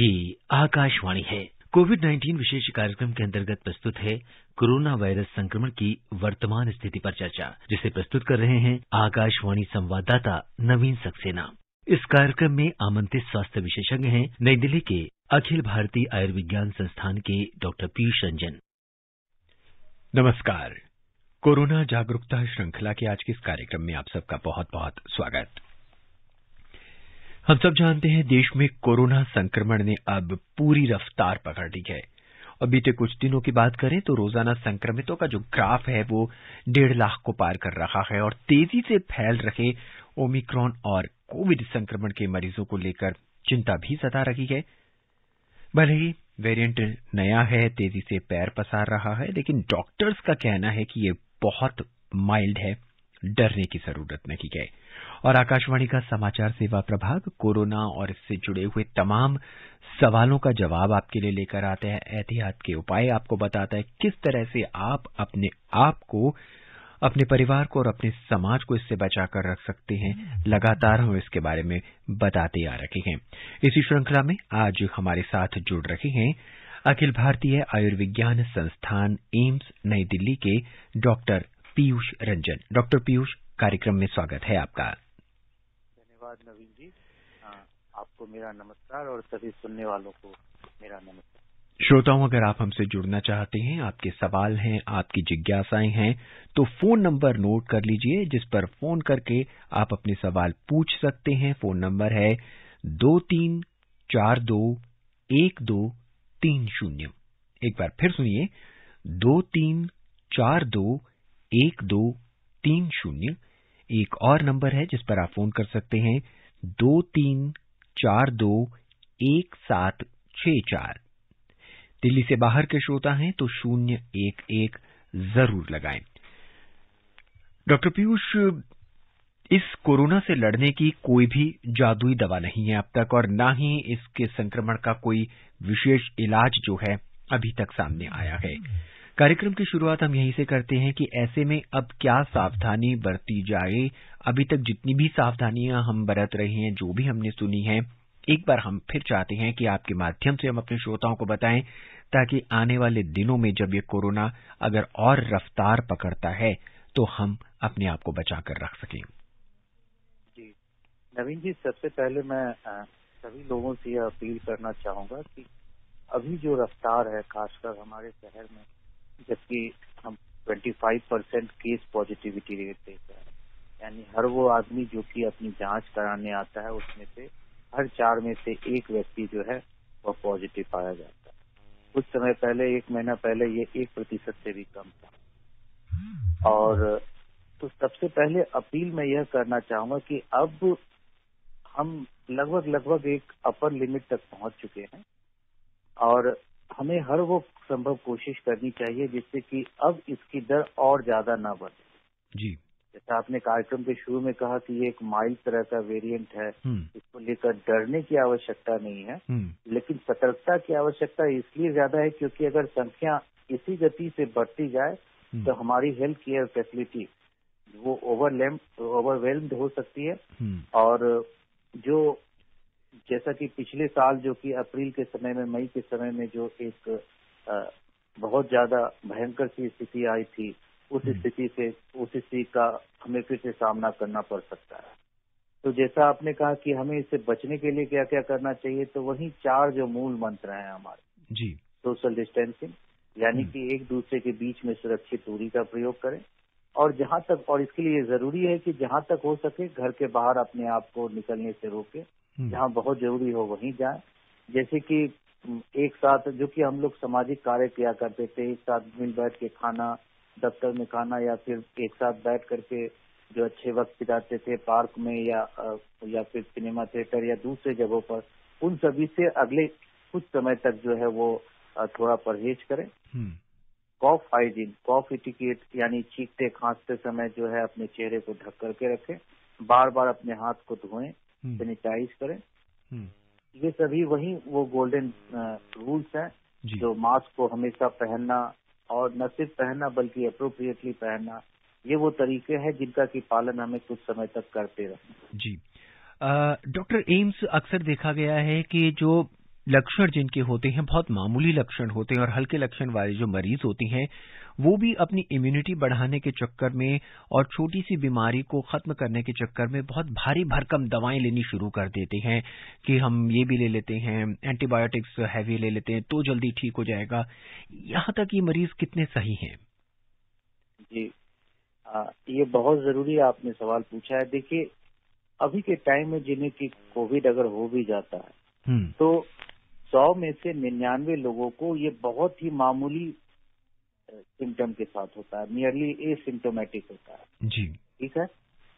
ये आकाशवाणी है। कोविड-19 विशेष कार्यक्रम के अंतर्गत प्रस्तुत है कोरोना वायरस संक्रमण की वर्तमान स्थिति पर चर्चा, जिसे प्रस्तुत कर रहे हैं आकाशवाणी संवाददाता नवीन सक्सेना। इस कार्यक्रम में आमंत्रित स्वास्थ्य विशेषज्ञ हैं नई दिल्ली के अखिल भारतीय आयुर्विज्ञान संस्थान के डॉक्टर पीयूष रंजन। नमस्कार। कोरोना जागरूकता श्रृंखला के आज के इस कार्यक्रम में आप सबका बहुत बहुत स्वागत। हम सब जानते हैं देश में कोरोना संक्रमण ने अब पूरी रफ्तार पकड़ ली है और बीते कुछ दिनों की बात करें तो रोजाना संक्रमितों का जो ग्राफ है वो 1.5 लाख को पार कर रहा है और तेजी से फैल रहे ओमिक्रॉन और कोविड संक्रमण के मरीजों को लेकर चिंता भी सता रही है। भले ही वेरिएंट नया है, तेजी से पैर पसार रहा है, लेकिन डॉक्टर्स का कहना है कि ये बहुत माइल्ड है, डरने की जरूरत नहीं है। और आकाशवाणी का समाचार सेवा प्रभाग कोरोना और इससे जुड़े हुए तमाम सवालों का जवाब आपके लिए लेकर आता है। एहतियात के उपाय आपको बताता है किस तरह से आप अपने आप को, अपने परिवार को और अपने समाज को इससे बचाकर रख सकते हैं। लगातार हम इसके बारे में बताते आ रहे हैं। इसी श्रृंखला में आज हमारे साथ जुड़ रहे हैं अखिल भारतीय आयुर्विज्ञान संस्थान एम्स नई दिल्ली के डॉक्टर पीयूष रंजन। डॉक्टर पीयूष, कार्यक्रम में स्वागत है आपका। धन्यवाद नवीन जी। आपको मेरा नमस्कार और सभी सुनने वालों को मेरा नमस्कार। श्रोताओं, अगर आप हमसे जुड़ना चाहते हैं, आपके सवाल हैं, आपकी जिज्ञासाएं हैं, तो फोन नंबर नोट कर लीजिए जिस पर फोन करके आप अपने सवाल पूछ सकते हैं। फोन नंबर है 23421230। एक बार फिर सुनिए, 23421230। एक और नंबर है जिस पर आप फोन कर सकते हैं 23421764। दिल्ली से बाहर के श्रोता हैं तो 011 जरूर लगाएं। डॉक्टर पीयूष, इस कोरोना से लड़ने की कोई भी जादुई दवा नहीं है अब तक, और ना ही इसके संक्रमण का कोई विशेष इलाज जो है अभी तक सामने आया है। कार्यक्रम की शुरुआत हम यहीं से करते हैं कि ऐसे में अब क्या सावधानी बरती जाए। अभी तक जितनी भी सावधानियां हम बरत रहे हैं, जो भी हमने सुनी है, एक बार हम फिर चाहते हैं कि आपके माध्यम से हम अपने श्रोताओं को बताएं, ताकि आने वाले दिनों में जब ये कोरोना अगर और रफ्तार पकड़ता है तो हम अपने आप को बचा कर रख सकें। जी नवीन जी, सबसे पहले मैं सभी लोगों से यह अपील करना चाहूंगा कि अभी जो रफ्तार है, खासकर हमारे शहर में, जबकि हम 25% केस पॉजिटिविटी रेट देख रहे हैं, यानी हर वो आदमी जो कि अपनी जांच कराने आता है उसमें से हर 4 में से एक व्यक्ति जो है वह पॉजिटिव पाया जाता है। कुछ समय पहले, 1 महीना पहले, ये 1% से भी कम था। और तो सबसे पहले अपील मैं यह करना चाहूंगा कि अब हम लगभग एक अपर लिमिट तक पहुंच चुके हैं और हमें हर वो संभव कोशिश करनी चाहिए जिससे कि अब इसकी दर और ज्यादा ना बढ़े। जी, जैसा आपने कार्यक्रम के शुरू में कहा कि ये एक माइल्ड तरह का वेरिएंट है, इसको लेकर डरने की आवश्यकता नहीं है, लेकिन सतर्कता की आवश्यकता इसलिए ज्यादा है क्योंकि अगर संख्या इसी गति से बढ़ती जाए तो हमारी हेल्थ केयर फैसिलिटी वो ओवरवेल्म्ड हो सकती है। और जो जैसा कि पिछले साल, जो कि अप्रैल के समय में, मई के समय में जो एक बहुत ज्यादा भयंकर सी स्थिति आई थी, उस स्थिति का हमें फिर से सामना करना पड़ सकता है। तो जैसा आपने कहा कि हमें इससे बचने के लिए क्या क्या करना चाहिए, तो वही 4 जो मूल मंत्र हैं हमारे। जी, सोशल डिस्टेंसिंग, यानी कि एक दूसरे के बीच में सुरक्षित दूरी का प्रयोग करें, और जहां तक, और इसके लिए जरूरी है कि जहां तक हो सके घर के बाहर अपने आप को निकलने से रोके, जहां बहुत जरूरी हो वहीं जाएं। जैसे कि एक साथ, जो कि हम लोग सामाजिक कार्य किया करते थे, एक साथ मिल बैठ के खाना, दफ्तर में खाना, या फिर एक साथ बैठ करके जो अच्छे वक्त बिताते थे पार्क में या फिर सिनेमा थिएटर या दूसरे जगहों पर, उन सभी से अगले कुछ समय तक जो है वो थोड़ा परहेज करें। कॉफ हाइजीन, कॉफ इटिकेट, यानी छींकते खांसते समय जो है अपने चेहरे को ढक करके रखें, बार बार अपने हाथ को धोएं, सैनिटाइज करें। ये सभी वही वो गोल्डन रूल्स हैं जो मास्क को हमेशा पहनना, और न सिर्फ पहनना बल्कि अप्रोप्रिएटली पहनना, ये वो तरीके हैं जिनका की पालन हमें कुछ समय तक करते रहना। जी, डॉक्टर, एम्स अक्सर देखा गया है कि जो लक्षण जिनके होते हैं बहुत मामूली लक्षण होते हैं और हल्के लक्षण वाले जो मरीज होती हैं वो भी अपनी इम्यूनिटी बढ़ाने के चक्कर में और छोटी सी बीमारी को खत्म करने के चक्कर में बहुत भारी भरकम दवाएं लेनी शुरू कर देते हैं कि हम ये भी ले लेते हैं, एंटीबायोटिक्स हैवी ले लेते हैं तो जल्दी ठीक हो जाएगा। यहाँ तक ये मरीज कितने सही हैं? जी, ये बहुत जरूरी आपने सवाल पूछा है। देखिए, अभी के टाइम में जिन्हें कि कोविड अगर हो भी जाता है तो 100 में से 99 लोगों को ये बहुत ही मामूली सिम्टम के साथ होता है, नियरली एसिम्टोमेटिक होता है। जी, ठीक है।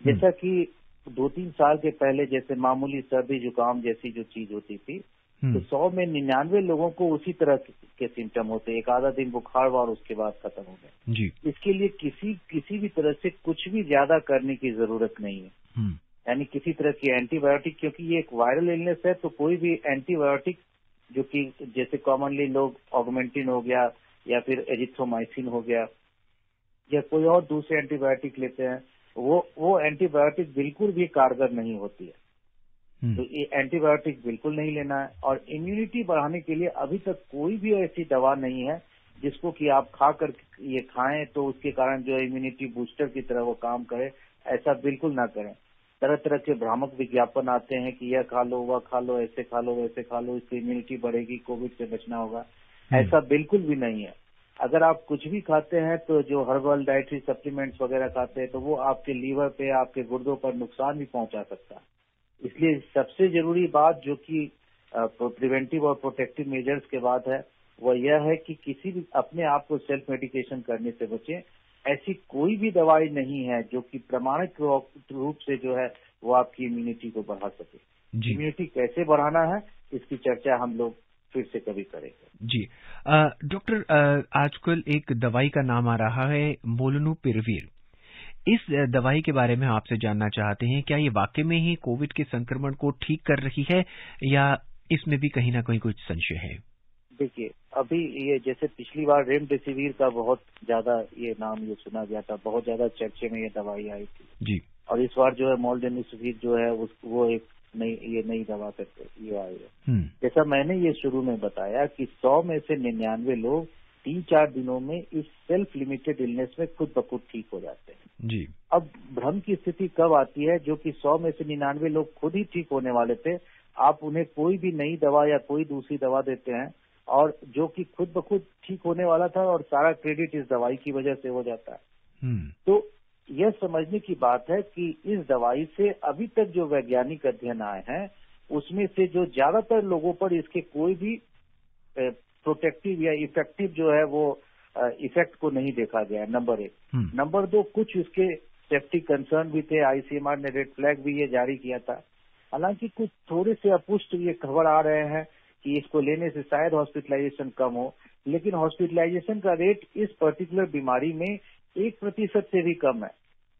जैसा कि 2-3 साल के पहले जैसे मामूली सर्दी जुकाम जैसी जो चीज होती थी, तो 100 में 99 लोगों को उसी तरह के सिम्टम होते, एक आधा दिन बुखार हुआ और उसके बाद खत्म हो गए। जी, इसके लिए किसी भी तरह से कुछ भी ज्यादा करने की जरूरत नहीं है, यानी किसी तरह की एंटीबायोटिक, क्योंकि ये एक वायरल इलनेस है तो कोई भी एंटीबायोटिक जो कि जैसे कॉमनली लोग ऑगमेंटिन हो गया या फिर एजिथ्रोमाइसिन हो गया या कोई और दूसरे एंटीबायोटिक लेते हैं, वो एंटीबायोटिक बिल्कुल भी कारगर नहीं होती है। तो ये एंटीबायोटिक बिल्कुल नहीं लेना है। और इम्यूनिटी बढ़ाने के लिए अभी तक कोई भी ऐसी दवा नहीं है जिसको कि आप खाकर ये खाएं तो उसके कारण जो इम्यूनिटी बूस्टर की तरह वो काम करे। ऐसा बिल्कुल ना करें। तरह तरह के भ्रामक विज्ञापन आते हैं कि यह खा लो, वह खा लो, ऐसे खा लो, वैसे खा लो, इससे इम्यूनिटी बढ़ेगी, कोविड से बचना होगा। ऐसा बिल्कुल भी नहीं है। अगर आप कुछ भी खाते हैं तो जो हर्बल डाइटरी सप्लीमेंट्स वगैरह खाते हैं तो वो आपके लीवर पे, आपके गुर्दों पर नुकसान भी पहुंचा सकता है। इसलिए सबसे जरूरी बात जो कि प्रिवेंटिव और प्रोटेक्टिव मेजर्स के बाद है वह यह है कि किसी भी अपने आप को सेल्फ मेडिकेशन करने से बचें। ऐसी कोई भी दवाई नहीं है जो कि प्रमाणित रूप से जो है वो आपकी इम्यूनिटी को बढ़ा सके। इम्यूनिटी कैसे बढ़ाना है इसकी चर्चा हम लोग फिर से कभी करेंगे। जी डॉक्टर, आजकल एक दवाई का नाम आ रहा है मोलनुपिरवीर। इस दवाई के बारे में आपसे जानना चाहते हैं, क्या ये वाकई में ही कोविड के संक्रमण को ठीक कर रही है या इसमें भी कहीं ना कहीं कुछ संशय है? देखिए, अभी ये जैसे पिछली बार रेमडेसिविर का बहुत ज्यादा ये नाम ये सुना गया था, बहुत ज्यादा चर्चे में ये दवाई आई थी जी। और इस बार जो है मोलनुपिरवीर जो है वो एक नई दवा करके ये आई है। जैसा मैंने ये शुरू में बताया कि 100 में से 99 लोग 3-4 दिनों में इस सेल्फ लिमिटेड इलनेस में खुद ब खुद ठीक हो जाते हैं। जी। अब भ्रम की स्थिति कब आती है, जो कि 100 में से 99 लोग खुद ही ठीक होने वाले थे, आप उन्हें कोई भी नई दवा या कोई दूसरी दवा देते हैं और जो कि खुद ब खुद ठीक होने वाला था और सारा क्रेडिट इस दवाई की वजह से हो जाता है। तो यह समझने की बात है कि इस दवाई से अभी तक जो वैज्ञानिक अध्ययन आए हैं उसमें से जो ज्यादातर लोगों पर इसके कोई भी प्रोटेक्टिव या इफेक्टिव जो है वो इफेक्ट को नहीं देखा गया है, नंबर 1। नंबर 2, कुछ इसके सेफ्टी कंसर्न भी थे। आईसीएमआर ने रेड फ्लैग भी ये जारी किया था। हालांकि कुछ थोड़े से अपुष्ट ये खबर आ रहे हैं कि इसको लेने से शायद हॉस्पिटलाइजेशन कम हो, लेकिन हॉस्पिटलाइजेशन का रेट इस पर्टिकुलर बीमारी में 1% से भी कम है।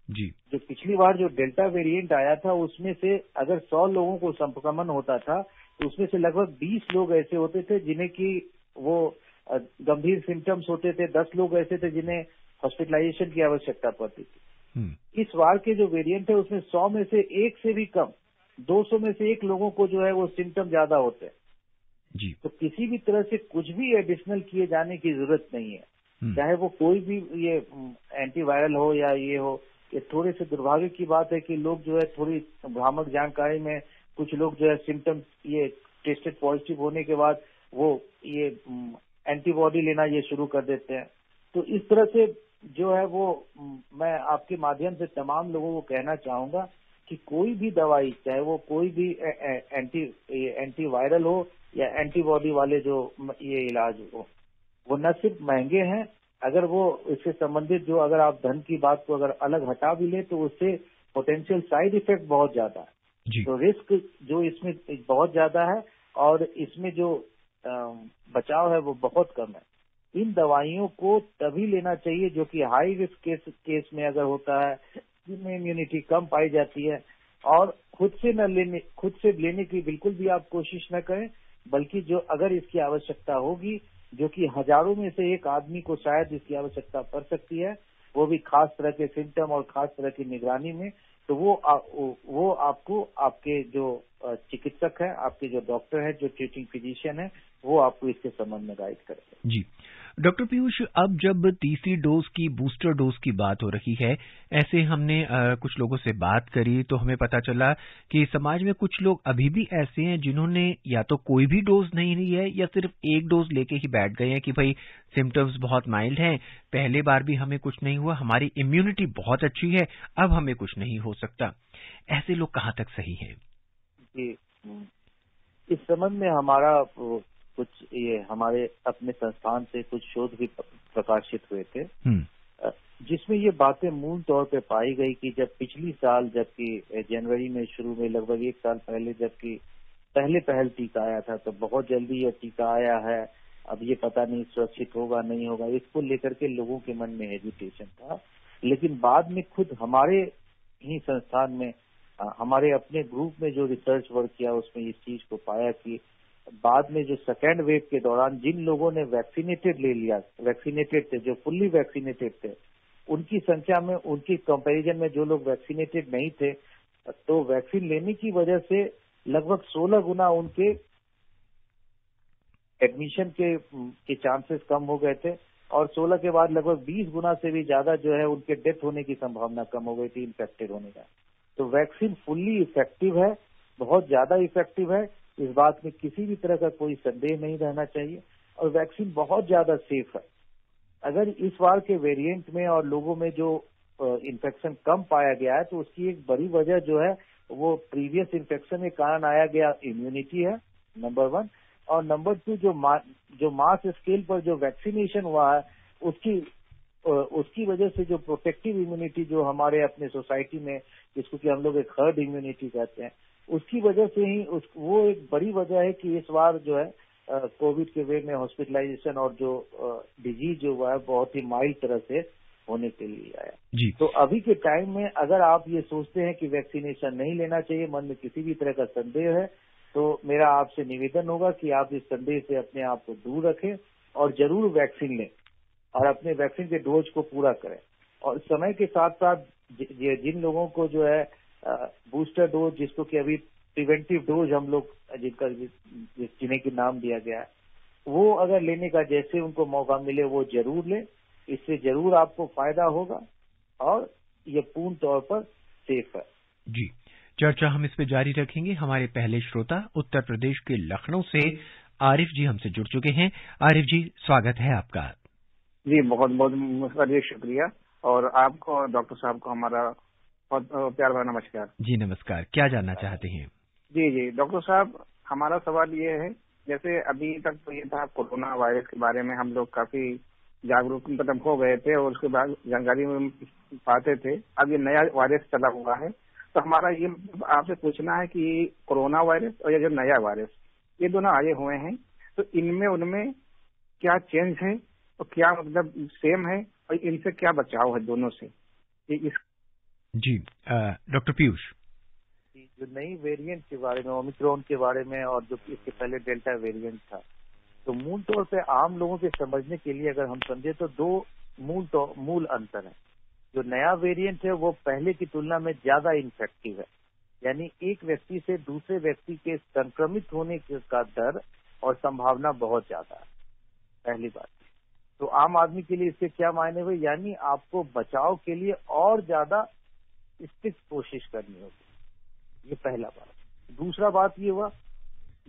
जी। जो पिछली बार जो डेल्टा वेरिएंट आया था उसमें से अगर 100 लोगों को संक्रमण होता था तो उसमें से लगभग 20 लोग ऐसे होते थे जिन्हें कि वो गंभीर सिम्टम्स होते थे, 10 लोग ऐसे थे जिन्हें हॉस्पिटलाइजेशन की आवश्यकता पड़ती थी। इस बार के जो वेरिएंट है उसमें 100 में से 1 से भी कम, 200 में से 1 लोगों को जो है वो सिम्टम ज्यादा होते हैं। जी। तो किसी भी तरह से कुछ भी एडिशनल किए जाने की जरूरत नहीं है, चाहे वो कोई भी ये एंटीवायरल हो या ये हो। ये थोड़े से दुर्भाग्य की बात है कि लोग जो है थोड़ी भ्रामक जानकारी में कुछ लोग जो है सिम्टम्स ये टेस्टेड पॉजिटिव होने के बाद वो ये एंटीबॉडी लेना ये शुरू कर देते हैं। तो इस तरह से जो है वो मैं आपके माध्यम से तमाम लोगों को कहना चाहूंगा कि कोई भी दवाई, चाहे वो कोई भी एंटीवायरल हो या एंटीबॉडी वाले जो ये इलाज हो, वो न सिर्फ महंगे हैं, अगर वो इससे संबंधित जो अगर आप धन की बात को अगर अलग हटा भी ले तो उससे पोटेंशियल साइड इफेक्ट बहुत ज्यादा है। तो रिस्क जो इसमें बहुत ज्यादा है और इसमें जो बचाव है वो बहुत कम है। इन दवाइयों को तभी लेना चाहिए जो कि हाई रिस्क केस में अगर होता है, जिनमें इम्यूनिटी कम पाई जाती है। और खुद से लेने की बिल्कुल भी आप कोशिश न करें, बल्कि जो अगर इसकी आवश्यकता होगी, जो कि हजारों में से एक आदमी को शायद इसकी आवश्यकता पड़ सकती है, वो भी खास तरह के सिम्टम और खास तरह की निगरानी में, तो वो आपको आपके जो चिकित्सक हैं, आपके जो डॉक्टर हैं, जो ट्रीटिंग फिजिशियन है, वो आपको इसके संबंध में गाइड करेंगे। जी डॉक्टर पीयूष, अब जब तीसरी डोज की, बूस्टर डोज की बात हो रही है, ऐसे हमने कुछ लोगों से बात करी तो हमें पता चला कि समाज में कुछ लोग अभी भी ऐसे हैं जिन्होंने या तो कोई भी डोज नहीं ली है या सिर्फ एक डोज लेके ही बैठ गए हैं कि भाई सिम्टम्स बहुत माइल्ड हैं, पहले बार भी हमें कुछ नहीं हुआ, हमारी इम्यूनिटी बहुत अच्छी है, अब हमें कुछ नहीं हो सकता। ऐसे लोग कहाँ तक सही हैं? जी, इस संबंध में हमारा कुछ ये हमारे अपने संस्थान से कुछ शोध भी प्रकाशित हुए थे, जिसमें ये बातें मूल तौर पे पाई गई कि जब पिछली साल, जबकि जनवरी में शुरू में लगभग 1 साल पहले जबकि पहल टीका आया था, तो बहुत जल्दी यह टीका आया है, अब ये पता नहीं सुरक्षित होगा नहीं होगा, इसको लेकर के लोगों के मन में हेजिटेशन था। लेकिन बाद में खुद हमारे ही संस्थान में, हमारे अपने ग्रुप में जो रिसर्च वर्क किया, उसमें इस चीज को पाया कि बाद में जो सेकेंड वेव के दौरान जिन लोगों ने वैक्सीनेटेड ले लिया, वैक्सीनेटेड थे, जो फुल्ली वैक्सीनेटेड थे, उनकी संख्या में, उनकी कंपैरिजन में जो लोग वैक्सीनेटेड नहीं थे, तो वैक्सीन लेने की वजह से लगभग 16 गुना उनके एडमिशन के चांसेस कम हो गए थे, और 16 के बाद लगभग 20 गुना से भी ज्यादा जो है उनके डेथ होने की संभावना कम हो गई थी इन्फेक्टेड होने का। तो वैक्सीन फुल्ली इफेक्टिव है, बहुत ज्यादा इफेक्टिव है, इस बात में किसी भी तरह का कोई संदेह नहीं रहना चाहिए, और वैक्सीन बहुत ज्यादा सेफ है। अगर इस बार के वेरिएंट में और लोगों में जो इन्फेक्शन कम पाया गया है, तो उसकी एक बड़ी वजह जो है वो प्रीवियस इन्फेक्शन के कारण आया गया इम्यूनिटी है, नंबर 1, और नंबर 2 जो मास स्केल पर जो वैक्सीनेशन हुआ है, उसकी वजह से जो प्रोटेक्टिव इम्यूनिटी जो हमारे अपने सोसाइटी में, जिसको कि हम लोग एक हर्ड इम्यूनिटी कहते हैं, उसकी वजह से ही वो एक बड़ी वजह है कि इस बार जो है कोविड के वेव में हॉस्पिटलाइजेशन और जो डिजीज जो हुआ है बहुत ही माइल्ड तरह से होने के लिए आया जी। तो अभी के टाइम में अगर आप ये सोचते हैं कि वैक्सीनेशन नहीं लेना चाहिए, मन में किसी भी तरह का संदेह है, तो मेरा आपसे निवेदन होगा कि आप इस संदेह से अपने आप को दूर रखें और जरूर वैक्सीन लें और अपने वैक्सीन के डोज को पूरा करें। और समय के साथ साथ जिन लोगों को जो है बूस्टर डोज, जिसको कि अभी प्रिवेंटिव डोज हम लोग जिन्हें की नाम दिया गया है, वो अगर लेने का जैसे उनको मौका मिले वो जरूर लें, इससे जरूर आपको फायदा होगा और ये पूर्ण तौर पर सेफ है। जी, चर्चा हम इस पे जारी रखेंगे। हमारे पहले श्रोता उत्तर प्रदेश के लखनऊ से आरिफ जी हमसे जुड़ चुके हैं। आरिफ जी, स्वागत है आपका। जी, बहुत बहुत शुक्रिया, और आपको और डॉक्टर साहब को हमारा बहुत प्यार भरा नमस्कार। जी नमस्कार, क्या जानना चाहते हैं? जी डॉक्टर साहब, हमारा सवाल ये है, जैसे अभी तक तो ये था कोरोना वायरस के बारे में हम लोग काफी जागरूक मतलब हो गए थे और उसके बाद जानकारी में पाते थे। अब ये नया वायरस चला हुआ है, तो हमारा ये आपसे पूछना है कि कोरोना वायरस और ये जो नया वायरस, ये दोनों आए हुए हैं, तो इनमें उनमें क्या चेंज है और क्या मतलब सेम है और इनसे क्या बचाव है दोनों से? जी डॉक्टर पीयूष, जो नई वेरिएंट के बारे में, ओमिक्रॉन के बारे में, और जो इसके पहले डेल्टा वेरिएंट था, तो मूल तौर पे आम लोगों के समझने के लिए अगर हम समझे तो दो मूल अंतर है। जो नया वेरिएंट है वो पहले की तुलना में ज्यादा इन्फेक्टिव है, यानी एक व्यक्ति से दूसरे व्यक्ति के संक्रमित होने का दर और संभावना बहुत ज्यादा है, पहली बात। तो आम आदमी के लिए इसके क्या मायने हुए, यानी आपको बचाव के लिए और ज्यादा स्ट्रिक्ट कोशिश करनी होगी, ये पहला बात। दूसरा बात ये हुआ,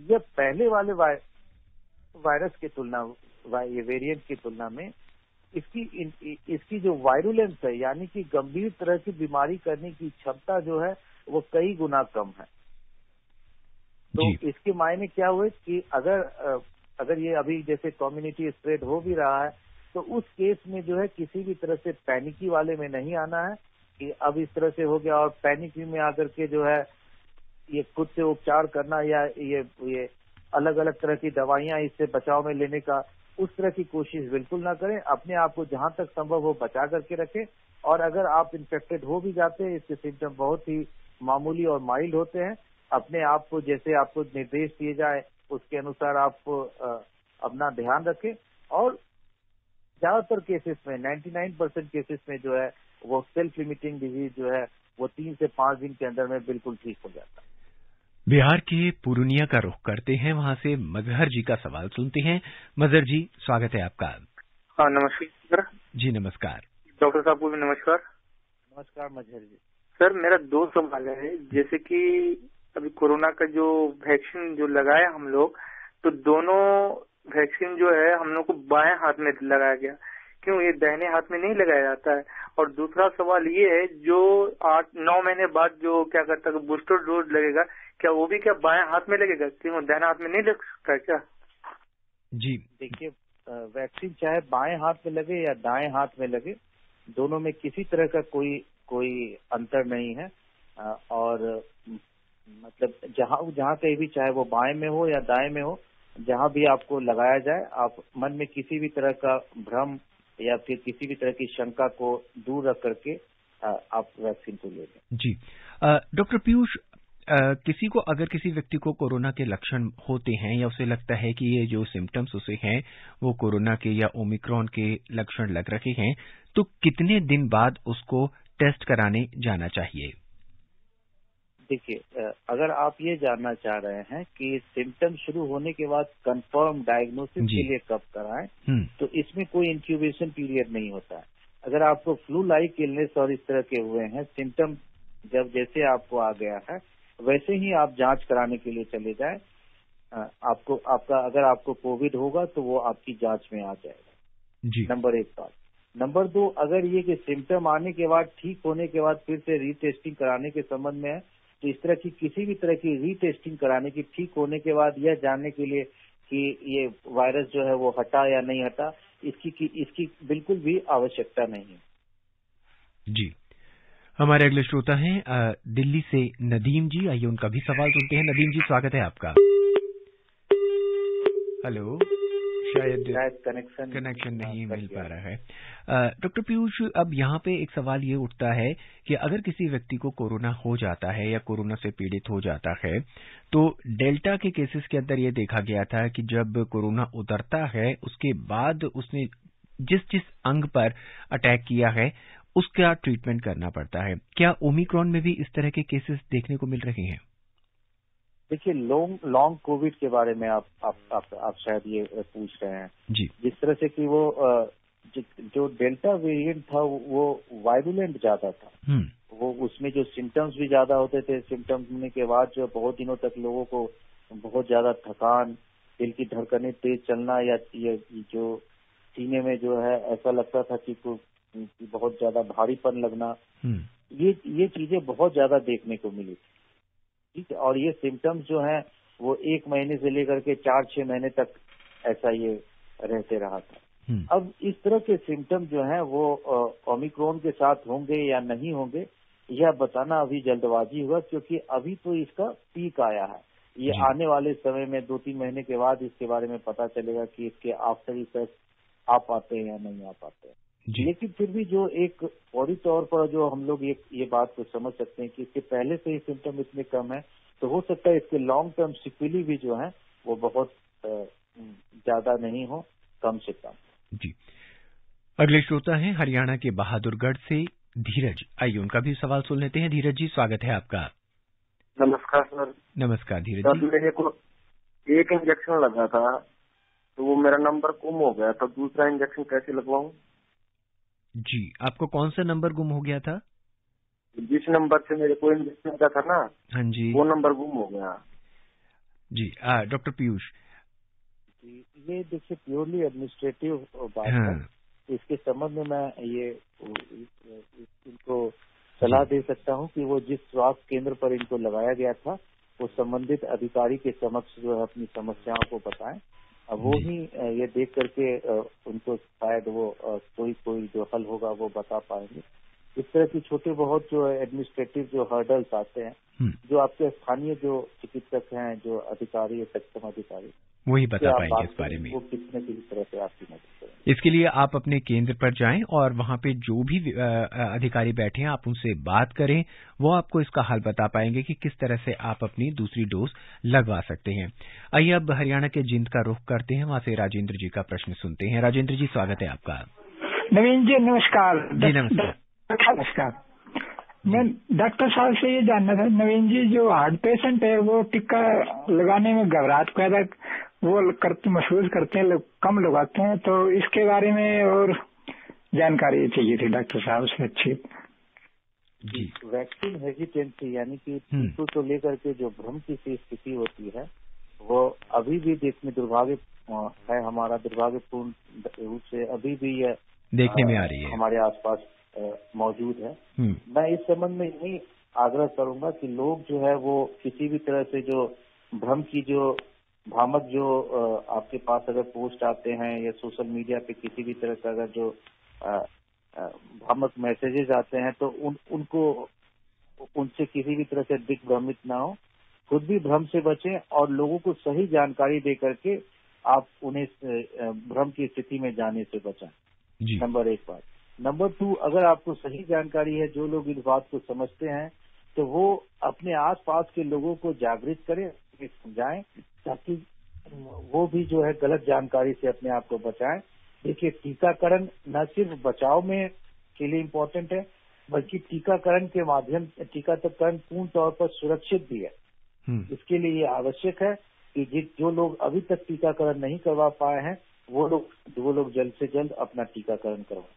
ये पहले वाले वायरस की तुलना, ये वेरिएंट की तुलना में इसकी जो वायरुलेंस है, यानी कि गंभीर तरह की बीमारी करने की क्षमता जो है वो कई गुना कम है। तो इसके मायने क्या हुए कि अगर ये अभी जैसे कम्युनिटी स्प्रेड हो भी रहा है, तो उस केस में जो है किसी भी तरह से पैनिकी वाले में नहीं आना है कि अब इस तरह से हो गया और पैनिक में आकर के जो है ये खुद से उपचार करना या ये अलग अलग तरह की दवाइयां इससे बचाव में लेने का, उस तरह की कोशिश बिल्कुल ना करें। अपने आप को जहां तक संभव हो बचा करके रखें, और अगर आप इन्फेक्टेड हो भी जाते हैं, इसके सिम्टम बहुत ही मामूली और माइल्ड होते हैं, अपने आप को जैसे आपको निर्देश दिए जाए उसके अनुसार आप अपना ध्यान रखें। और ज्यादातर केसेस में 99% केसेस में जो है वो सेल्फ लिमिटिंग डिजीज जो है वो 3 से 5 दिन के अंदर में बिल्कुल ठीक हो जाता है। बिहार के पूर्णिया का रुख करते हैं, वहां से मजहर जी का सवाल सुनते हैं। मजहर जी, स्वागत है आपका। हाँ, नमस्कार जी। नमस्कार डॉक्टर साहब को भी नमस्कार। नमस्कार मजहर जी। सर, मेरा 2 सवाल है। जैसे कि अभी कोरोना का जो वैक्सीन जो लगाया हम लोग, तो दोनों वैक्सीन जो है हम लोग को बाएं हाथ में लगाया गया, क्यों ये दाहिने हाथ में नहीं लगाया जाता है? और दूसरा सवाल ये है, जो 8-9 महीने बाद जो क्या करता है बूस्टर डोज लगेगा, क्या वो भी क्या बाएं हाथ में लगेगा? क्यों दाहिने हाथ में नहीं लग सकता क्या? जी देखिए, वैक्सीन चाहे बाएं हाथ में लगे या दाएं हाथ में लगे, दोनों में किसी तरह का कोई अंतर नहीं है। और मतलब जहाँ कहीं भी, चाहे वो बाएं में हो या दाएं में हो, जहाँ भी आपको लगाया जाए, आप मन में किसी भी तरह का भ्रम या फिर किसी भी तरह की शंका को दूर रख करके आप वैक्सीन को ले लें। जी। डॉक्टर पीयूष, किसी को अगर किसी व्यक्ति को कोरोना के लक्षण होते हैं या उसे लगता है कि ये जो सिम्टम्स उसे हैं वो कोरोना के या ओमिक्रॉन के लक्षण लग रहे हैं, तो कितने दिन बाद उसको टेस्ट कराने जाना चाहिए? देखिए, अगर आप ये जानना चाह रहे हैं कि सिम्टम शुरू होने के बाद कंफर्म डायग्नोसिस के लिए कब कराएं, तो इसमें कोई इंक्यूबेशन पीरियड नहीं होता है। अगर आपको फ्लू लाइक इलनेस और इस तरह के हुए हैं सिम्टम, जब जैसे आपको आ गया है वैसे ही आप जांच कराने के लिए चले जाएं। अगर आपको कोविड होगा तो वो आपकी जांच में आ जाएगा जी। नंबर 1 बात। नंबर 2, अगर ये कि सिम्टम आने के बाद, ठीक होने के बाद फिर से रीटेस्टिंग कराने के संबंध में है, तो इस तरह की किसी भी तरह की रीटेस्टिंग कराने की, ठीक होने के बाद यह जानने के लिए कि ये वायरस जो है वो हटा या नहीं हटा, इसकी बिल्कुल भी आवश्यकता नहीं है जी। हमारे अगले श्रोता हैं दिल्ली से नदीम जी, आइए उनका भी सवाल सुनते हैं। नदीम जी, स्वागत है आपका। हेलो, शायद कनेक्शन नहीं मिल पा रहा है। डॉक्टर पीयूष, अब यहाँ पे एक सवाल ये उठता है कि अगर किसी व्यक्ति को कोरोना हो जाता है या कोरोना से पीड़ित हो जाता है, तो डेल्टा के केसेस के अंदर ये देखा गया था कि जब कोरोना उतरता है उसके बाद उसने जिस अंग पर अटैक किया है उसका ट्रीटमेंट करना पड़ता है। क्या ओमिक्रॉन में भी इस तरह के केसेस देखने को मिल रहे हैं? देखिए, लॉन्ग कोविड के बारे में आप शायद ये पूछ रहे हैं जी। जिस तरह से कि वो जो डेल्टा वेरिएंट था वो वायरुलेंट ज्यादा था, वो उसमें जो सिम्टम्स भी ज्यादा होते थे। सिम्टम्स होने के बाद जो बहुत दिनों तक लोगों को बहुत ज्यादा थकान, दिल की धड़कनें तेज चलना, या ये जो सीने में जो है ऐसा लगता था कि बहुत ज्यादा भारीपन लगना, ये चीजें बहुत ज्यादा देखने को मिली थी। ठीक है, और ये सिम्टम्स जो हैं वो 1 महीने से लेकर के 4-6 महीने तक ऐसा ये रहते रहा था। अब इस तरह के सिम्टम जो हैं वो ओमिक्रॉन के साथ होंगे या नहीं होंगे, यह बताना अभी जल्दबाजी हुआ, क्योंकि अभी तो इसका पीक आया है। ये आने वाले समय में 2-3 महीने के बाद इसके बारे में पता चलेगा कि इसके आफ्टर इफेक्ट आ पाते हैं या नहीं आ पाते हैं। लेकिन फिर भी जो एक फौरी तौर पर जो हम लोग ये बात को समझ सकते हैं कि इसके पहले से ही सिम्टम इतने कम है, तो हो सकता है इसके लॉन्ग टर्म सिक्वेली भी जो है वो बहुत ज्यादा नहीं हो, कम से कम। जी। अगले श्रोता हैं हरियाणा के बहादुरगढ़ से धीरज, आइए उनका भी सवाल सुन लेते हैं। धीरज जी, स्वागत है आपका। नमस्कार सर। नमस्कार धीरज जी। मेरे को एक इंजेक्शन लगा था तो वो मेरा नंबर गुम हो गया, तो दूसरा इंजेक्शन कैसे लगवाऊं? जी, आपको कौन सा नंबर गुम हो गया था? जिस नंबर से मेरे को इंजेक्शन का था ना, हाँ जी, वो नंबर गुम हो गया जी। डॉक्टर पीयूष, ये देखिए प्योरली एडमिनिस्ट्रेटिव बात है। इसके संबंध में मैं ये इनको सलाह दे सकता हूँ कि वो जिस स्वास्थ्य केंद्र पर इनको लगाया गया था वो संबंधित अधिकारी के समक्ष जो है अपनी समस्याओं को बताएं। अब वो ही ये देख करके उनको शायद वो कोई जो हल होगा वो बता पाएंगे। इस तरह की छोटे बहुत जो एडमिनिस्ट्रेटिव जो हर्डल्स आते हैं, जो आपके स्थानीय जो चिकित्सक हैं, जो अधिकारी है, सक्षम अधिकारी, वही बता पाएंगे इस बारे में। वो किसी न किसी तरह से आपकी मदद करेंगे। इसके लिए आप अपने केंद्र पर जाएं और वहां पे जो भी अधिकारी बैठे हैं आप उनसे बात करें, वो आपको इसका हल बता पाएंगे कि किस तरह से आप अपनी दूसरी डोज लगवा सकते हैं। आइए अब हरियाणा के जिंद का रुख करते हैं, वहां से राजेंद्र जी का प्रश्न सुनते हैं। राजेंद्र जी, स्वागत है आपका। नवीन जी नमस्कार। जी नमस्कार। नमस्कार। मैं डॉक्टर साहब से ये जानना था नवीन जी, जो हार्ट पेशेंट है वो टीका लगाने में घबराहट पैदा वो करते महसूस करते हैं, कम लगाते हैं, तो इसके बारे में और जानकारी चाहिए थी डॉक्टर साहब से अच्छी। जी, वैक्सीन हेजिटेंसी यानी कि टीकों को लेकर के जो भ्रम की सी स्थिति होती है वो अभी भी देश में दुर्भाग्य है, हमारा दुर्भाग्यपूर्ण रूप से अभी भी यह देखने में आ रही है, हमारे आसपास मौजूद है। मैं इस संबंध में यही आग्रह करूंगा कि लोग जो है वो किसी भी तरह से जो भ्रम की जो भ्रामक जो आपके पास अगर पोस्ट आते हैं या सोशल मीडिया पे किसी भी तरह का अगर जो भ्रामक मैसेजेस आते हैं तो उनको उनसे किसी भी तरह से दिग्भ्रमित ना हो, खुद भी भ्रम से बचें और लोगों को सही जानकारी दे करके आप उन्हें भ्रम की स्थिति में जाने से बचाएं। नंबर 1 बात। नंबर 2, अगर आपको सही जानकारी है, जो लोग इस बात को समझते हैं तो वो अपने आसपास के लोगों को जागृत करें, समझाएं, ताकि वो भी जो है गलत जानकारी से अपने आप को बचाएं। देखिए, टीकाकरण न सिर्फ बचाव में के लिए इम्पोर्टेंट है, बल्कि टीकाकरण के माध्यम से टीकाकरण पूर्ण तौर पर सुरक्षित भी है। इसके लिए ये आवश्यक है कि जो लोग अभी तक टीकाकरण नहीं करवा पाए हैं वो लोग जल्द से जल्द अपना टीकाकरण करवाएं।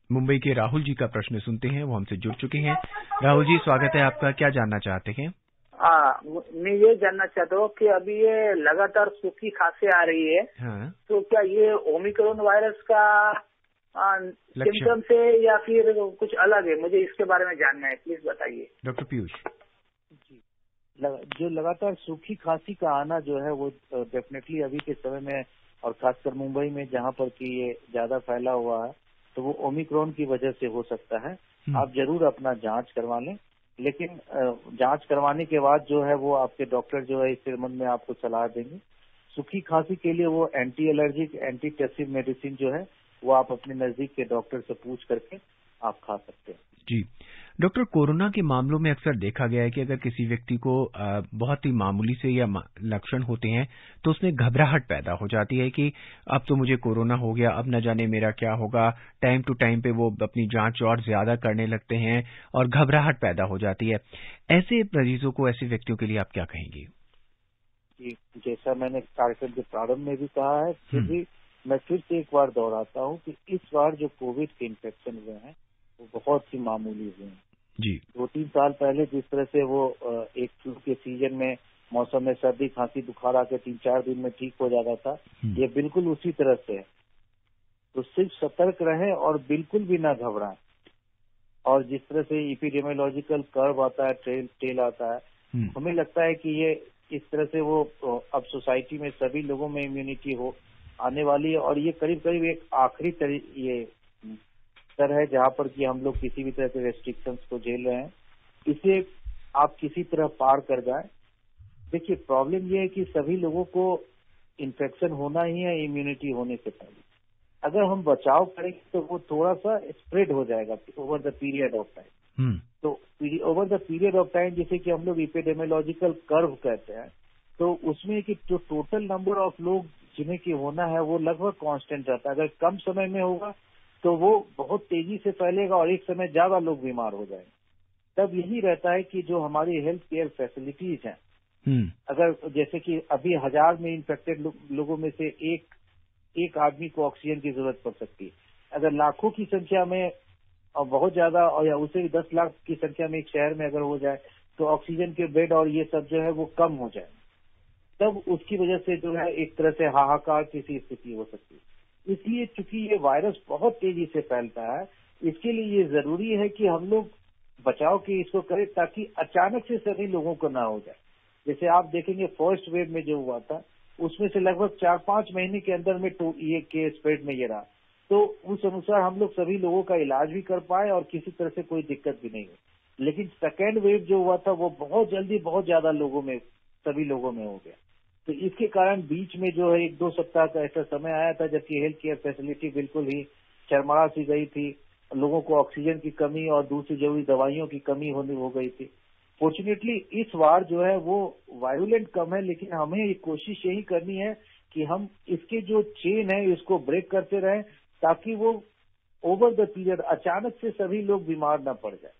मुंबई के राहुल जी का प्रश्न सुनते हैं, वो हमसे जुड़ चुके हैं। राहुल जी, स्वागत है आपका, क्या जानना चाहते हैं? मैं ये जानना चाहता हूँ कि अभी ये लगातार सूखी खांसी आ रही है, तो क्या ये ओमिक्रॉन वायरस का सिम्टम से या फिर कुछ अलग है? मुझे इसके बारे में जानना है, प्लीज बताइए। डॉक्टर पीयूष जी, जो लगातार सूखी खांसी का आना जो है वो डेफिनेटली अभी के समय में और खासकर मुंबई में जहाँ पर कि ये ज्यादा फैला हुआ है तो वो ओमिक्रॉन की वजह से हो सकता है। आप जरूर अपना जांच करवा लें, लेकिन जांच करवाने के बाद जो है वो आपके डॉक्टर जो है इस संबंध में आपको सलाह देंगे। सूखी खांसी के लिए वो anti allergic anti tussive medicine जो है वो आप अपने नजदीक के डॉक्टर से पूछ करके आप खा सकते हैं। जी डॉक्टर, कोरोना के मामलों में अक्सर देखा गया है कि अगर किसी व्यक्ति को बहुत ही मामूली से या लक्षण होते हैं तो उसमें घबराहट पैदा हो जाती है कि अब तो मुझे कोरोना हो गया, अब न जाने मेरा क्या होगा। टाइम टू टाइम पे वो अपनी जांच और ज्यादा करने लगते हैं और घबराहट पैदा हो जाती है। ऐसे मरीजों को, ऐसे व्यक्तियों के लिए आप क्या कहेंगे? जैसा मैंने कार्यक्रम के प्रारंभ में भी कहा है, फिर भी मैं फिर से एक बार दोहराता हूँ कि इस बार जो कोविड के इन्फेक्शन हुए हैं वो बहुत ही मामूली हुए हैं। जी 2-3 साल पहले जिस तरह से वो एक फ्लू के सीजन में मौसम में सर्दी खांसी बुखार आके 3-4 दिन में ठीक हो जाता था, ये बिल्कुल उसी तरह से है। तो सिर्फ सतर्क रहें और बिल्कुल भी ना घबराएं। और जिस तरह से एपिडेमियोलॉजिकल कर्व आता है, टेल आता है, हमें लगता है कि ये इस तरह से वो अब सोसाइटी में सभी लोगों में इम्यूनिटी हो आने वाली है और ये करीब करीब एक आखिरी ये स्तर है जहाँ पर कि हम लोग किसी भी तरह के रेस्ट्रिक्शंस को झेल रहे हैं। इसे आप किसी तरह पार कर जाए। देखिए, प्रॉब्लम ये है कि सभी लोगों को इन्फेक्शन होना ही है इम्यूनिटी होने से पहले। अगर हम बचाव करेंगे तो वो थोड़ा सा स्प्रेड हो जाएगा over the period of time. तो over the period of time जिसे कि हम लोग एपिडेमियोलॉजिकल कर्व कहते हैं, तो उसमें कि जो टोटल नंबर ऑफ लोग जिन्हें की होना है वो लगभग कांस्टेंट रहता है। अगर कम समय में होगा तो वो बहुत तेजी से फैलेगा और एक समय ज्यादा लोग बीमार हो जाएंगे। तब यही रहता है कि जो हमारी हेल्थ केयर फैसिलिटीज हैं, अगर जैसे कि अभी 1000 में इन्फेक्टेड लोगों में से एक आदमी को ऑक्सीजन की जरूरत पड़ सकती है। अगर लाखों की संख्या में और बहुत ज्यादा और या उसे भी 10 लाख की संख्या में एक शहर में अगर हो जाए तो ऑक्सीजन के बेड और ये सब जो है वो कम हो जाए, तब उसकी वजह से जो है एक तरह से हाहाकार की सी स्थिति हो सकती है। इसलिए चूंकि ये वायरस बहुत तेजी से फैलता है, इसके लिए ये जरूरी है कि हम लोग बचाव की इसको करें ताकि अचानक से सभी लोगों को ना हो जाए। जैसे आप देखेंगे फर्स्ट वेव में जो हुआ था उसमें से लगभग 4-5 महीने के अंदर में ये केस स्प्रेड में ये रहा, तो उस अनुसार हम लोग सभी लोगों का इलाज भी कर पाए और किसी तरह से कोई दिक्कत भी नहीं हुई। लेकिन सेकेंड वेव जो हुआ था वो बहुत जल्दी बहुत ज्यादा सभी लोगों में हो गया। तो इसके कारण बीच में जो है 1-2 सप्ताह का ऐसा समय आया था जबकि हेल्थ केयर फैसिलिटी बिल्कुल ही चरमरा सी गई थी, लोगों को ऑक्सीजन की कमी और दूसरी जरूरी दवाइयों की कमी हो गई थी। फॉर्चुनेटली इस बार जो है वो वायलेंट कम है, लेकिन हमें ये कोशिश यही करनी है कि हम इसके जो चेन है इसको ब्रेक करते रहें ताकि वो ओवर द पीरियड अचानक से सभी लोग बीमार न पड़ जाए।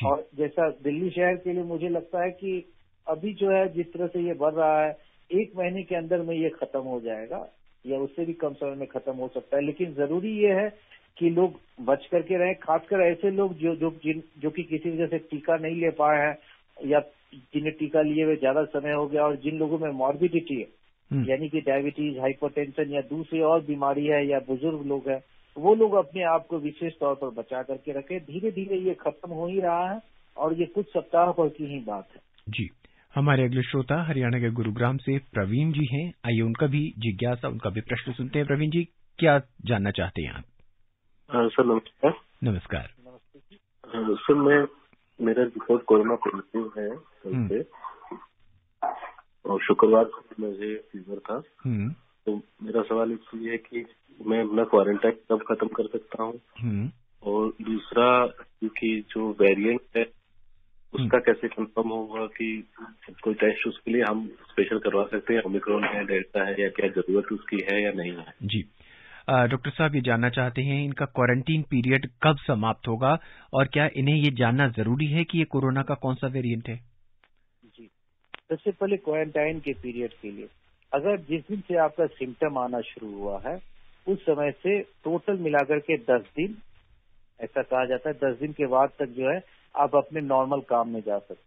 और जैसा दिल्ली शहर के लिए मुझे लगता है कि अभी जो है जिस तरह से ये बढ़ रहा है 1 महीने के अंदर में ये खत्म हो जाएगा या उससे भी कम समय में खत्म हो सकता है। लेकिन जरूरी ये है कि लोग बच करके रहें, खासकर ऐसे लोग जो कि किसी वजह से टीका नहीं ले पाए हैं या जिन्हें टीका लिए हुए ज्यादा समय हो गया और जिन लोगों में मॉर्बिडिटी है यानी कि डायबिटीज, हाइपरटेंशन या दूसरी और बीमारी है या बुजुर्ग लोग हैं, वो लोग अपने आप को विशेष तौर पर बचा करके रखें। धीरे धीरे ये खत्म हो ही रहा है और ये कुछ सप्ताह भर की ही बात है। जी, हमारे अगले श्रोता हरियाणा के गुरुग्राम से प्रवीण जी हैं। आइए उनका भी जिज्ञासा, उनका भी प्रश्न सुनते हैं। प्रवीण जी, क्या जानना चाहते हैं आप? सर नमस्कार। नमस्कार। सर मेरा रिपोर्ट कोरोना पॉजिटिव है कल से और शुक्रवार को मुझे फीवर था। तो मेरा सवाल ये है कि मैं अपना क्वारंटाइन कब खत्म कर सकता हूँ और दूसरा क्योंकि जो वेरिएंट है उसका कैसे कंफर्म होगा कि कोई टेस्ट उसके लिए हम स्पेशल करवा सकते हैं, ओमिक्रॉन है, डेल्टा है या क्या जरूरत उसकी है या नहीं है? जी, डॉक्टर साहब ये जानना चाहते हैं इनका क्वारंटीन पीरियड कब समाप्त होगा और क्या इन्हें ये जानना जरूरी है कि ये कोरोना का कौन सा वेरिएंट है? जी, सबसे पहले क्वारंटाइन के पीरियड के लिए अगर जिस दिन से आपका सिम्टम आना शुरू हुआ है उस समय से टोटल मिलाकर के 10 दिन, ऐसा कहा जाता है 10 दिन के बाद तक जो है आप अपने नॉर्मल काम में जा सकते हैं।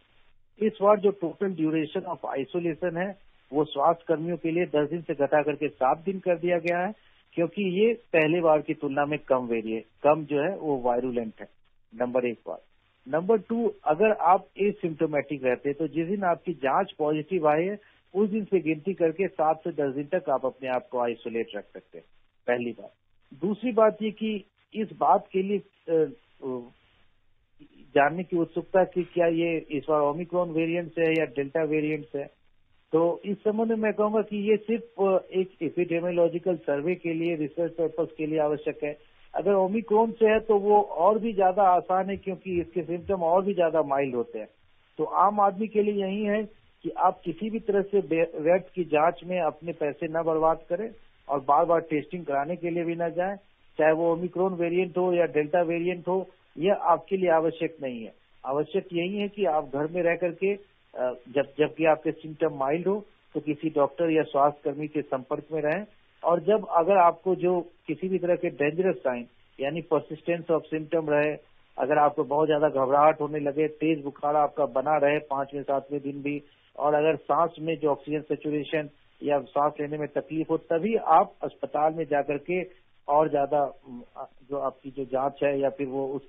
इस बार जो टोटल ड्यूरेशन ऑफ आइसोलेशन है वो स्वास्थ्य कर्मियों के लिए 10 दिन से घटा करके 7 दिन कर दिया गया है क्योंकि ये पहले बार की तुलना में कम जो है वो वायरुलेंट है। नंबर 1 बात। नंबर 2, अगर आप एसिम्टोमेटिक रहते हैं तो जिस दिन आपकी जांच पॉजिटिव आई है उस दिन से गिनती करके 7 से 10 दिन तक आप अपने आप को आइसोलेट रख सकते हैं, पहली बात। दूसरी बात ये कि इस बात के लिए जानने की उत्सुकता कि क्या ये इस बार ओमिक्रॉन वेरिएंट से है या डेल्टा वेरिएंट से है, तो इस संबंध में मैं कहूंगा कि ये सिर्फ एक एपिडेमियोलॉजिकल सर्वे के लिए, रिसर्च पर्पज के लिए आवश्यक है। अगर ओमिक्रॉन से है तो वो और भी ज्यादा आसान है क्योंकि इसके सिम्टम और भी ज्यादा माइल्ड होते हैं। तो आम आदमी के लिए यही है कि आप किसी भी तरह से व्यर्थ की जांच में अपने पैसे न बर्बाद करें और बार बार टेस्टिंग कराने के लिए भी न जाएं, चाहे वो ओमिक्रॉन वेरिएंट हो या डेल्टा वेरिएंट हो, यह आपके लिए आवश्यक नहीं है। आवश्यक यही है कि आप घर में रह करके जबकि आपके सिम्टम माइल्ड हो तो किसी डॉक्टर या स्वास्थ्य कर्मी के संपर्क में रहें और जब अगर आपको जो किसी भी तरह के डेंजरस साइन यानी परसिस्टेंस ऑफ सिम्टम रहे, अगर आपको बहुत ज्यादा घबराहट होने लगे, तेज बुखार आपका बना रहे 5वें 7वें दिन भी, और अगर सांस में जो ऑक्सीजन सैचुरेशन या सांस लेने में तकलीफ हो, तभी आप अस्पताल में जाकर के और ज्यादा जो आपकी जो जांच है या फिर वो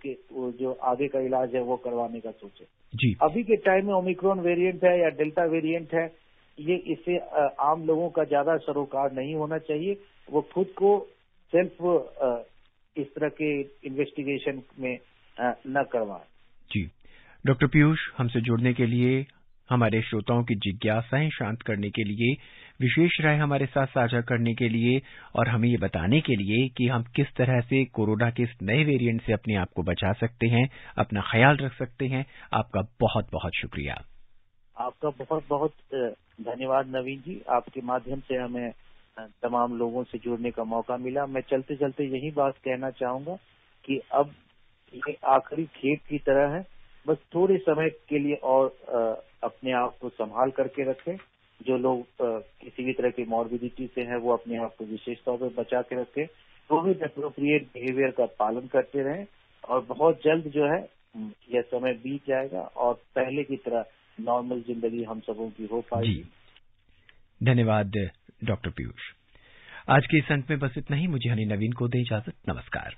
जो आगे का इलाज है वो करवाने का सोचे। जी, अभी के टाइम में ओमिक्रॉन वेरिएंट है या डेल्टा वेरिएंट है, ये इससे आम लोगों का ज्यादा सरोकार नहीं होना चाहिए। वो खुद को सेल्फ इस तरह के इन्वेस्टिगेशन में न करवाएं। जी, डॉक्टर पीयूष, हमसे जुड़ने के लिए, हमारे श्रोताओं की जिज्ञासाएं शांत करने के लिए, विशेष राय हमारे साथ साझा करने के लिए और हमें ये बताने के लिए कि हम किस तरह से कोरोना के इस नए वेरिएंट से अपने आप को बचा सकते हैं, अपना ख्याल रख सकते हैं, आपका बहुत बहुत शुक्रिया। आपका बहुत बहुत धन्यवाद नवीन जी। आपके माध्यम से हमें तमाम लोगों से जुड़ने का मौका मिला। मैं चलते चलते यही बात कहना चाहूंगा कि अब ये आखिरी खेप की तरह है, बस थोड़े समय के लिए और अपने आप को संभाल करके रखें। जो लोग किसी भी तरह की मॉर्बिडिटी से हैं वो अपने आप को विशेष तौर पर बचा के रखें, कोविड एप्रोप्रिएट बिहेवियर का पालन करते रहें और बहुत जल्द जो है यह समय बीत जाएगा और पहले की तरह नॉर्मल जिंदगी हम सबों की हो पाएगी। धन्यवाद डॉक्टर पीयूष। आज के इस अंक में बस इतना ही। मुझे हनी नवीन को दे इजाजत। नमस्कार।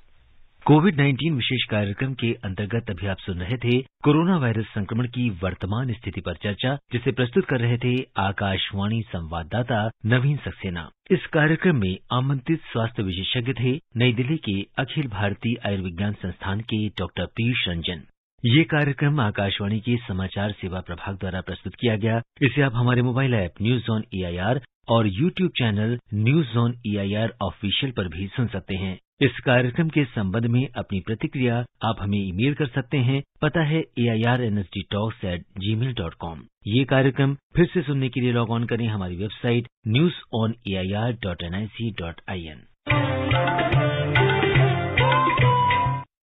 कोविड-19 विशेष कार्यक्रम के अंतर्गत अभी आप सुन रहे थे कोरोना वायरस संक्रमण की वर्तमान स्थिति पर चर्चा, जिसे प्रस्तुत कर रहे थे आकाशवाणी संवाददाता नवीन सक्सेना। इस कार्यक्रम में आमंत्रित स्वास्थ्य विशेषज्ञ थे नई दिल्ली के अखिल भारतीय आयुर्विज्ञान संस्थान के डॉक्टर पीयूष रंजन। ये कार्यक्रम आकाशवाणी के समाचार सेवा प्रभाग द्वारा प्रस्तुत किया गया। इसे आप हमारे mobile app news on AIR और YouTube channel news on AIR official पर भी सुन सकते हैं। इस कार्यक्रम के संबंध में अपनी प्रतिक्रिया आप हमें ईमेल कर सकते हैं। पता है airnsdtalks@gmail.com। ये कार्यक्रम फिर से सुनने के लिए लॉग ऑन करें हमारी वेबसाइट newsonair.nic.in।